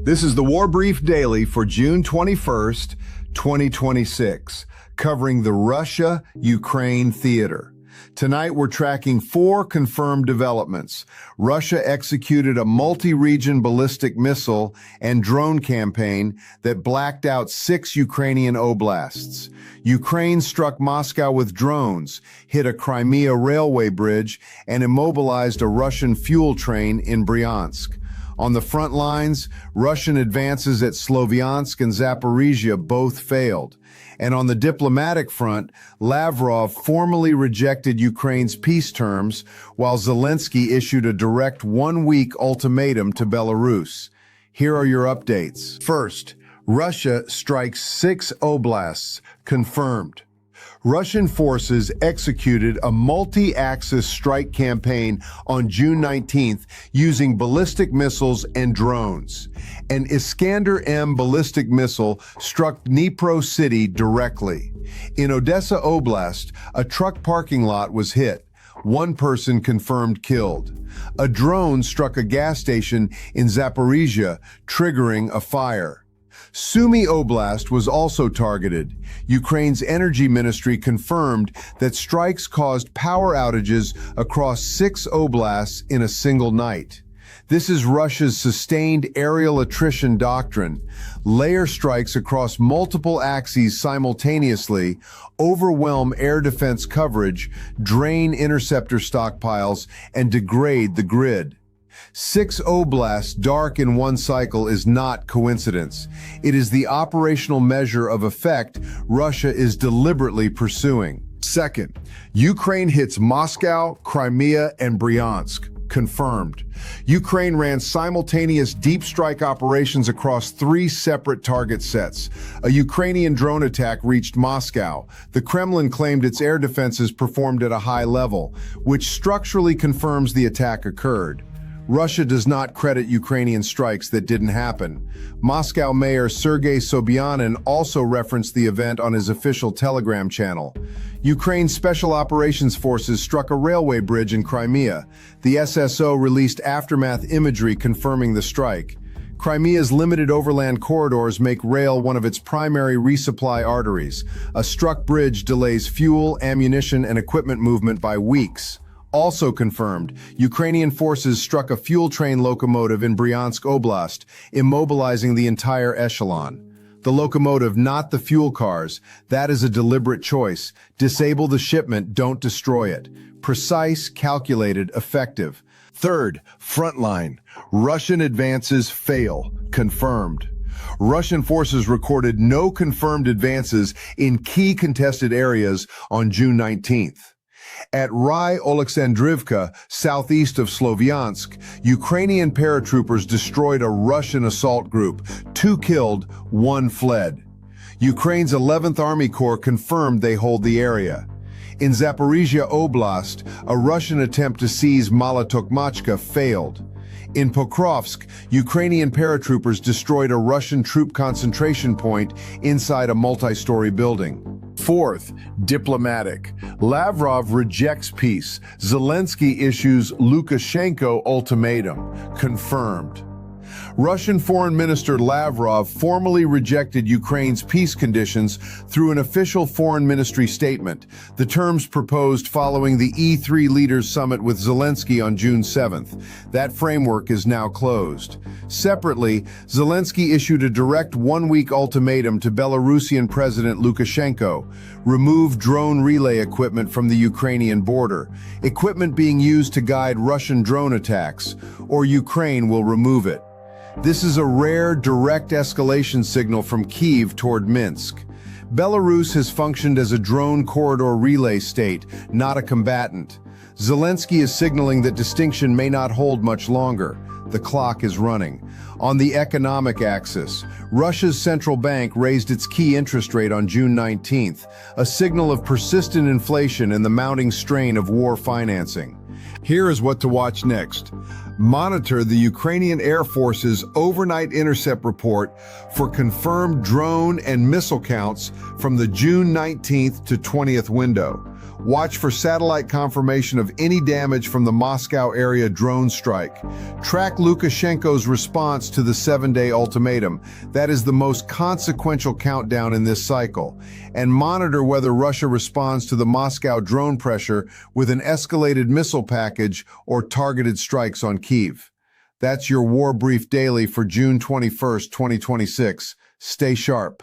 This is the War Brief Daily for June 21st, 2026, covering the Russia-Ukraine theater. Tonight, we're tracking 4 confirmed developments. Russia executed a multi-region ballistic missile and drone campaign that blacked out 6 Ukrainian oblasts. Ukraine struck Moscow with drones, hit a Crimea railway bridge, and immobilized a Russian fuel train in Bryansk. On the front lines, Russian advances at Slovyansk and Zaporizhia both failed. And on the diplomatic front, Lavrov formally rejected Ukraine's peace terms, while Zelensky issued a direct one-week ultimatum to Belarus. Here are your updates. First, Russia strikes 6 oblasts, confirmed. Russian forces executed a multi-axis strike campaign on June 19th using ballistic missiles and drones. An Iskander-M ballistic missile struck Dnipro city directly. In Odesa Oblast, a truck parking lot was hit. 1 person confirmed killed. A drone struck a gas station in Zaporizhia, triggering a fire. Sumy Oblast was also targeted. Ukraine's energy ministry confirmed that strikes caused power outages across 6 oblasts in a single night. This is Russia's sustained aerial attrition doctrine. Layer strikes across multiple axes simultaneously overwhelm air defense coverage, drain interceptor stockpiles, and degrade the grid. 6 oblasts dark in one cycle is not coincidence. It is the operational measure of effect Russia is deliberately pursuing. Second, Ukraine hits Moscow, Crimea, and Bryansk. Confirmed. Ukraine ran simultaneous deep strike operations across 3 separate target sets. A Ukrainian drone attack reached Moscow. The Kremlin claimed its air defenses performed at a high level, which structurally confirms the attack occurred. Russia does not credit Ukrainian strikes that didn't happen. Moscow Mayor Sergei Sobyanin also referenced the event on his official Telegram channel. Ukraine's Special Operations Forces struck a railway bridge in Crimea. The SSO released aftermath imagery confirming the strike. Crimea's limited overland corridors make rail one of its primary resupply arteries. A struck bridge delays fuel, ammunition, and equipment movement by weeks. Also confirmed, Ukrainian forces struck a fuel train locomotive in Bryansk Oblast, immobilizing the entire echelon. The locomotive, not the fuel cars. That is a deliberate choice. Disable the shipment, don't destroy it. Precise, calculated, effective. Third, frontline. Russian advances fail. Confirmed. Russian forces recorded no confirmed advances in key contested areas on June 19th. At Oleksandrivka, southeast of Slovyansk, Ukrainian paratroopers destroyed a Russian assault group. 2 killed, 1 fled. Ukraine's 11th Army Corps confirmed they hold the area. In Zaporizhia Oblast, a Russian attempt to seize Malotokmachka failed. In Pokrovsk, Ukrainian paratroopers destroyed a Russian troop concentration point inside a multi-story building. Fourth, diplomatic. Lavrov rejects peace. Zelensky issues Lukashenko ultimatum. Confirmed. Russian Foreign Minister Lavrov formally rejected Ukraine's peace conditions through an official foreign ministry statement, the terms proposed following the E3 leaders summit with Zelensky on June 7th. That framework is now closed. Separately, Zelensky issued a direct one-week ultimatum to Belarusian President Lukashenko: remove drone relay equipment from the Ukrainian border, equipment being used to guide Russian drone attacks, or Ukraine will remove it. This is a rare, direct escalation signal from Kyiv toward Minsk. Belarus has functioned as a drone corridor relay state, not a combatant. Zelensky is signaling that distinction may not hold much longer. The clock is running. On the economic axis, Russia's central bank raised its key interest rate on June 19th, a signal of persistent inflation and the mounting strain of war financing. Here is what to watch next. Monitor the Ukrainian Air Force's overnight intercept report for confirmed drone and missile counts from the June 19th to 20th window. Watch for satellite confirmation of any damage from the Moscow area drone strike. Track Lukashenko's response to the 7-day ultimatum. That is the most consequential countdown in this cycle. And monitor whether Russia responds to the Moscow drone pressure with an escalated missile package or targeted strikes on Kyiv. That's your War Brief Daily for June 21st, 2026. Stay sharp.